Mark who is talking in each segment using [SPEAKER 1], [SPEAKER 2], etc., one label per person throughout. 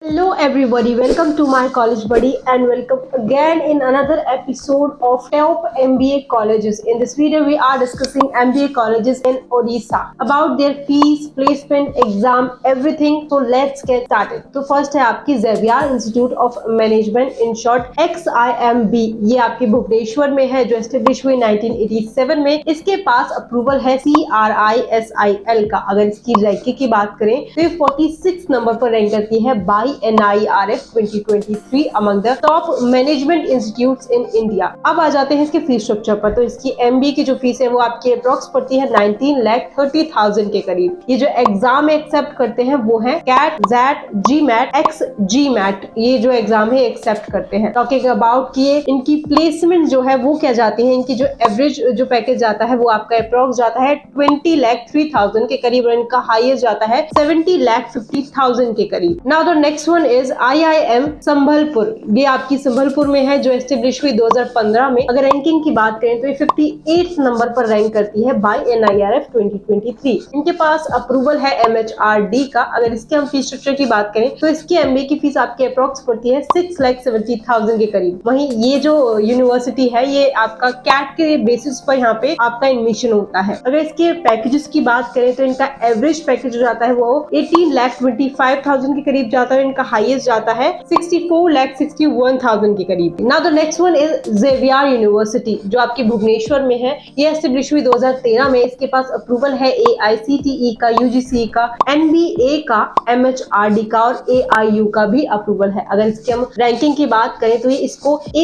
[SPEAKER 1] Hello everybody, welcome to my college buddy and welcome again in another episode of top MBA colleges. In this video we are discussing MBA colleges in Odisha about their fees, placement, exam, everything. So let's get started. तो first है आपकी Xavier Institute of Management in short XIMB. ये आपके भुवनेश्वर में है जो establish हुई 1987 में. इसके पास अप्रूवल है CRISIL का. अगर इसकी रैंकिंग की बात करें तो ये 46 नंबर पर रैंक करती है bye NIRF 2023 among the top management institutes in India. अब आ जाते हैं इसके फीस स्ट्रक्चर पर. तो इसकी MBA की जो फीस है वो आपकी अप्रोक्स पड़ती है 19,30,000 के करीब. ये जो एग्जाम एक्सेप्ट करते हैं वो है कैट, जैट, GMAT, XGMAT. ये जो एग्जाम है एक्सेप्ट करते हैं. टॉकिंग अबाउट कि इनकी प्लेसमेंट जो है वो क्या जाती है, इनकी जो एवरेज जो पैकेज जाता है वो आपका अप्रोक्स जाता है 20,03,000 के करीब और इनका हाईएस्ट जाता है 70,50,000 के करीब. Now the next one is IIM Sambalpur. ये आपकी संभलपुर में है जो एस्टेब्लिश हुई 2015 में. अगर रैंकिंग की बात करें तो ये 58 नंबर पर रैंक करती है बाय NIRF 2023. इनके पास अप्रूवल है MHRD का. अगर इसके हम फीस स्ट्रक्चर की बात करें तो इसकी MBA की फीस आपके अप्रोक्स पड़ती है 6,70,000 के करीब. वहीं ये जो यूनिवर्सिटी है ये आपका कैट के बेसिस पर यहाँ पे आपका एडमिशन होता है. अगर इसके पैकेजेस की बात करें तो इनका एवरेज पैकेज जो जाता है वो 18,25,000 के करीब जाता है. इनका हाईएस्ट जाता है 64,61,000 के करीब. Now the next one is Xavier university जो आपकी भुवनेश्वर में है. ये एस्टेब्लिश हुई 2013 में. इसके पास अप्रूवल है AICTE का, UGC का, NBA का, MHRD का और AIU का भी अप्रूवल है. अगर इसकी हम रैंकिंग की बात करें तो ये इसको A+++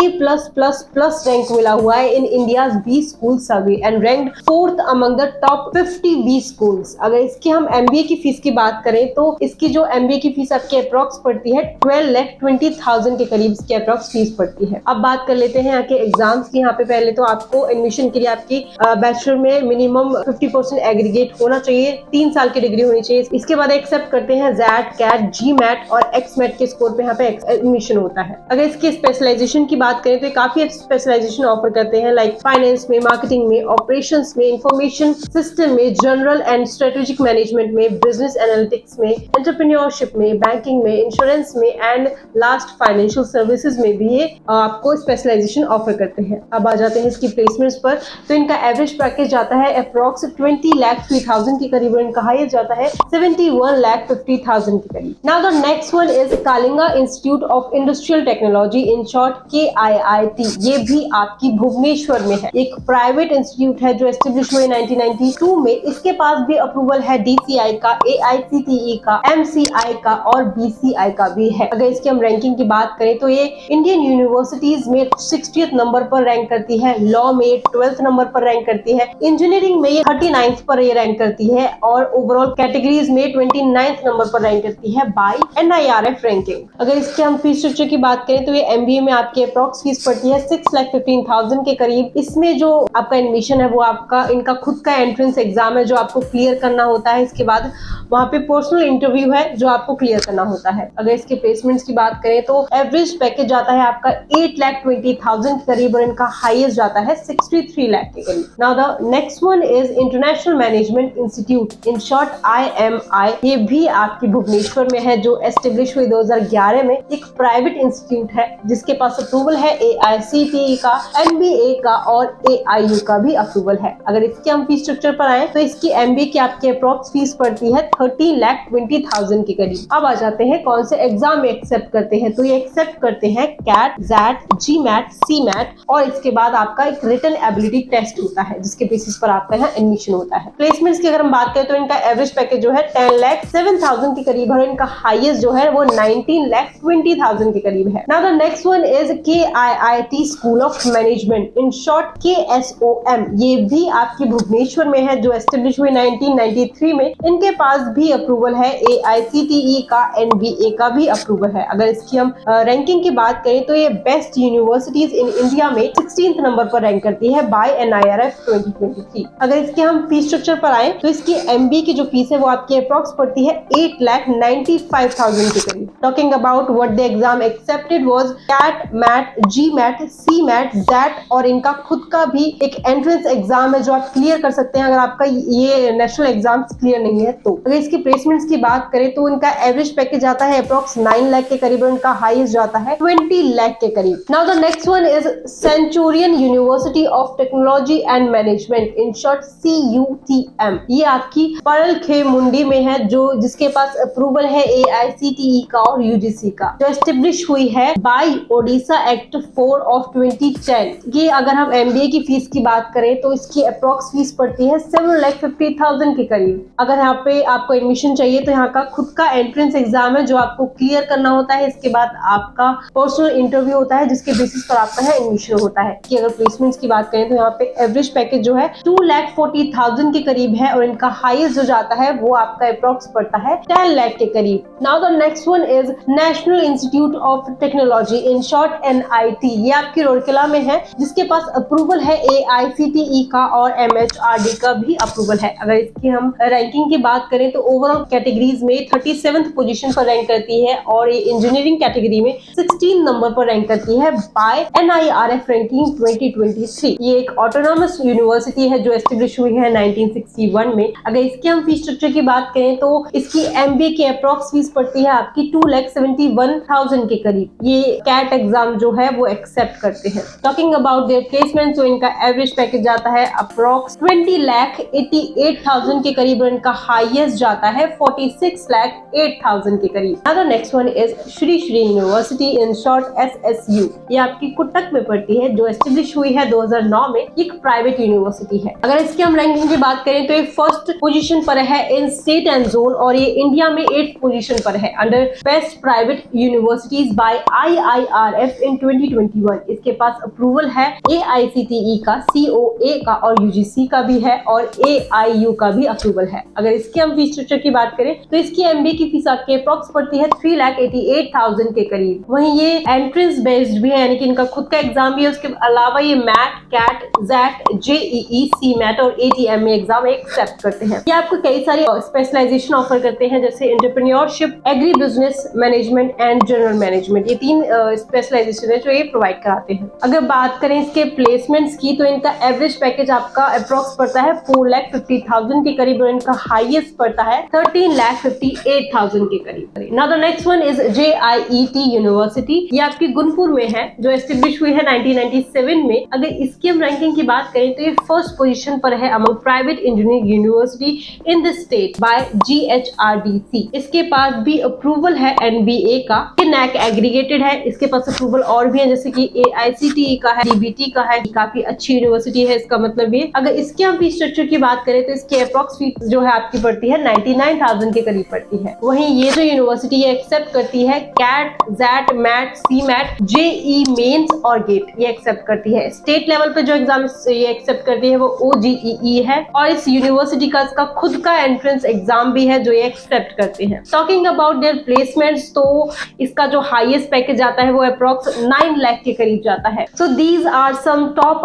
[SPEAKER 1] रैंक मिला हुआ है in India B school survey and ranked 4th among the top 50 B schools. अगर इसकी हम MBA की फीस की बात करें तो इसकी जो MBA की फीस आपके अप्रोक्स पड़ती है 12,20,000 के करीब इसकी अप्रोक्स फीस पड़ती है. अब बात कर लेते हैं यहाँ के एग्जाम्स की. यहाँ पे पहले तो आपको एडमिशन के लिए आपकी बैचलर में मिनिमम 50% एग्रीगेट होना चाहिए, 3 साल की डिग्री होनी चाहिए. इसके बाद एक्सेप्ट करते हैं जैट, कैट, GMAT और XMAT के स्कोर पे यहाँ पे एडमिशन होता है. अगर इसकी स्पेशलाइजेशन की बात करें तो काफी स्पेशलाइजेशन ऑफर करते हैं लाइक फाइनेंस में, मार्केटिंग में, ऑपरेशंस में, इंफॉर्मेशन सिस्टम में, जनरल एंड स्ट्रेटेजिक मैनेजमेंट में, बिजनेस एनालिटिक्स में, एंटरप्रेन्योरशिप में, बैंकिंग में, इंश्योरेंस में एंड लास्ट फाइनेंशियल सर्विसेज में भी ये आपको स्पेशलाइजेशन ऑफर करते हैं. अब आ जाते हैं इसकी प्लेसमेंट्स पर. तो इनका एवरेज पैकेज जाता है अप्रोक्स 20,03,000 के करीब और इनका हाईएस्ट जाता है 71,50,000 के करीब. Now the next one is Kalinga institute of industrial technology in short KIIT. ये भी आपकी भुवनेश्वर में है. एक प्राइवेट इंस्टीट्यूट है जो एस्टेब्लिश हुई 1992 में. इसके पास भी अप्रूवल है DCI का, AICTE का, MCI का और BCI का भी है. अगर इसकी हम रैंकिंग की बात करें तो ये इंडियन यूनिवर्सिटीज में 60th नंबर पर रैंक करती है, लॉ में 12th नंबर पर रैंक करती है, इंजीनियरिंग में ये 39th पर ये रैंक करती है और ओवरऑल कैटेगरीज में 29th नंबर पर रैंक करती है बाय NIRF रैंकिंग. अगर इसके हम फीस स्ट्रक्चर की बात करें तो ये MBA में आपकी अप्रोक्स फीस पड़ती है 6,15,000 के करीब. इसमें जो आपका एडमिशन है वो आपका इनका खुद का एंट्रेंस एग्जाम है जो आपको क्लियर करना होता है. इसके बाद वहाँ पे पर्सनल इंटरव्यू है जो आपको क्लियर करना होता है. अगर इसके प्लेसमेंट्स की बात करें तो एवरेज पैकेज जाता है आपका 8,20,000 के करीब और इनका हाईएस्ट जाता है 63 लाख के करीब. Now the next one is international management institute in short IMI. ये भी आपकी भुवनेश्वर में है जो एस्टेब्लिश हुई 2011 में. एक प्राइवेट इंस्टीट्यूट है जिसके पास अप्रूवल है AICTE का, MBA का और AIU का भी अप्रूवल है. अगर इसके हम फीस स्ट्रक्चर पर आए तो इसकी MBA की आपकी अप्रोक्स फीस पड़ती है 30,20,000 के करीब. अब आ जाते हैं कौन से एग्जाम में एक्सेप्ट करते हैं. तो ये एक्सेप्ट करते हैं कैट, जैट, GMAT, CMAT और इसके बाद आपका एक रिटन एबिलिटी टेस्ट होता है जिसके बेसिस पर आपका यहाँ एडमिशन होता है. प्लेसमेंट्स की अगर हम बात करें तो इनका एवरेज पैकेज जो है 10,07,000 के करीब है और इनका हाईएस्ट जो है वो 19,20,000 के करीब है. Now the next one is KIIT school of management in short KSOM. ये भी आपकी भुवनेश्वर में है जो एस्टेब्लिश हुई 1993 में. इनके पास भी अप्रूवल है AICTE का, NBA का भी अप्रूवल है. अगर इसकी हम रैंकिंग की बात करें तो ये बेस्ट यूनिवर्सिटीज इन इंडिया में 16th नंबर पर रैंक करती है बाय NIRF 2023. अगर इसके हम फीस स्ट्रक्चर पर आए तो इसकी MBA की जो फीस है वो आपकी अप्रोक्स पड़ती है 8,95,000 के करीब. Talking about what the exam accepted was CAT, MAT, GMAT, CMAT, ZAT और इनका खुद का भी एक एंट्रेंस एग्जाम है जो आप क्लियर कर सकते हैं अगर आपका ये नेशनल एग्जाम्स क्लियर नहीं है तो. अगर इसकी प्लेसमेंट्स की बात करें तो इनका एवरेज पैकेज आता जाता है अप्रोक्स 9 लाख के करीब, उनका हाईएस्ट जाता है 20 लाख के करीब। Now the next one is Centurion university of technology and management, in short CUTM। ये आपकी परलखे मुंडी में है, जो जिसके पास अप्रूवल है AICTE का और UGC का, जो एस्टेब्लिश हुई है बाय ओडिशा एक्ट 4 ऑफ 2010। ये अगर हम MBA की फीस की बात करें तो इसकी अप्रोक्स फीस पड़ती है 7,50,000 के करीब। अगर यहाँ पे आपको एडमिशन चाहिए तो यहाँ का खुद का एंट्रेंस एग्जाम है जो आपको क्लियर करना होता है। इसके बाद आपका पर्सनल इंटरव्यू होता है जिसके बेसिस पर आपका है एडमिशन होता है। कि अगर प्लेसमेंट्स की बात करें तो यहाँ पे एवरेज पैकेज जो है 2,40,000 के करीब है और इनका हाईएस्ट जो जाता है वो आपका अप्रोक्स पड़ता है 10 लाख के करीब। Now the next one is national institute of technology, in short NIT। ये आपकी रोरकेला में है, जिसके पास अप्रूवल है AICTE का और MHRD का भी अप्रूवल है। अगर इसकी हम रैंकिंग की बात करें तो ओवरऑल कैटेगरीज में 37th पोजीशन पर रैंक करती है और ये इंजीनियरिंग कैटेगरी में 16 नंबर पर रैंक करती है बाय NIRF रैंकिंग 2023। ये एक ऑटोनॉमस यूनिवर्सिटी है जो एस्टेब्लिश हुई है 1961 में। अगर इसके हम फीस स्ट्रक्चर की बात करें तो इसकी MBA की अप्रोक्स फीस पड़ती है आपकी 2,71,000 के करीब। ये कैट एग्जाम जो है वो एक्सेप्ट करते हैं। टॉकिंग अबाउट देयर प्लेसमेंट, तो इनका एवरेज पैकेज जाता है अप्रोक्स 20,88,000 के करीब और इनका हाईएस्ट जाता है 46,08,000 के करीब। Now the next one is Shri Shri university, in short SSU। ये आपकी कुट्टक में पड़ती है, जो एस्टेब्लिश हुई है 2009 में। एक प्राइवेट यूनिवर्सिटी है। अगर इसकी हम रैंकिंग की बात करें तो ये फर्स्ट पोजीशन पर है इन स्टेट एंड जोन और ये इंडिया में 8th पोजीशन पर है under best private universities by IIRF in 2021। इसके पास अप्रूवल है AICTE का, COA का और UGC का भी है और AIU का भी अप्रूवल है। अगर इसकी हम फीस स्ट्रक्चर की बात करें तो इसकी MBA की फीस आपके अप्रोक्स पड़ती है 3,88,000 के करीब। वहीं ये एंट्रेंस बेस्ड भी है, यानी कि इनका खुद का एग्जाम भी है। उसके अलावा ये MAT, CAT, XAT, JEE, CMAT और ATMA एग्जाम एक्सेप्ट करते हैं। ये आपको कई सारी स्पेशलाइजेशन ऑफर करते हैं, जैसे entrepreneurship, agri business management and general management. ये 3 स्पेशलाइजेशन है जो ये प्रोवाइड कराते हैं। अगर बात करें इसके प्लेसमेंट्स की तो इनका एवरेज पैकेज आपका अप्रोक्स पड़ता है 4,50,000 के करीब और इनका हाईएस्ट पड़ता है 13,58,000 के करीब। Now the next one is JIET university. ये आपकी गुनपुर में है, जो एस्टेब्लिश हुई है 1997 में। अगर इसकी हम रैंकिंग की बात करें तो ये फर्स्ट पोजीशन पर है among private engineering university in the state by GHRDC। इसके पास भी अप्रूवल है NBA का, ये NAC एग्रीगेटेड है। इसके पास अप्रूवल और भी है, जैसे कि AICTE का है, DBT का है। काफी अच्छी यूनिवर्सिटी है इसका मतलब ये। अगर इसके हम फीस स्ट्रक्चर की बात करें तो इसकी अप्रोक्स फीस जो है आपकी पड़ती है 99,000 के करीब पड़ती है। वहीं ये जो यूनिवर्सिटी है एक्सेप्ट करती है CAT, XAT, MAT, CMAT, JEE mains और गेट, ये एक्सेप्ट करती है। स्टेट लेवल पे जो एग्जाम ये एक्सेप्ट करती है वो OJEE है और इस यूनिवर्सिटी का इसका खुद का एंट्रेंस एग्जाम भी है जो ये एक्सेप्ट करते हैं। टॉकिंग अबाउट देयर प्लेसमेंट्स, तो इसका जो हाईएस्ट पैकेज आता है वो अप्रोक्स 9 लाख के करीब जाता है। So these are some top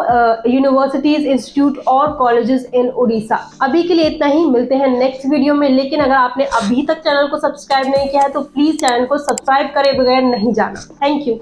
[SPEAKER 1] universities, institute और कॉलेजेस इन उड़ीसा। अभी के लिए इतना ही, मिलते हैं नेक्स्ट वीडियो में। लेकिन अगर आपने अभी तक चैनल को सब्सक्राइब नहीं किया है तो प्लीज चैनल को सब्सक्राइब करे बगैर नहीं जाना। Thank you.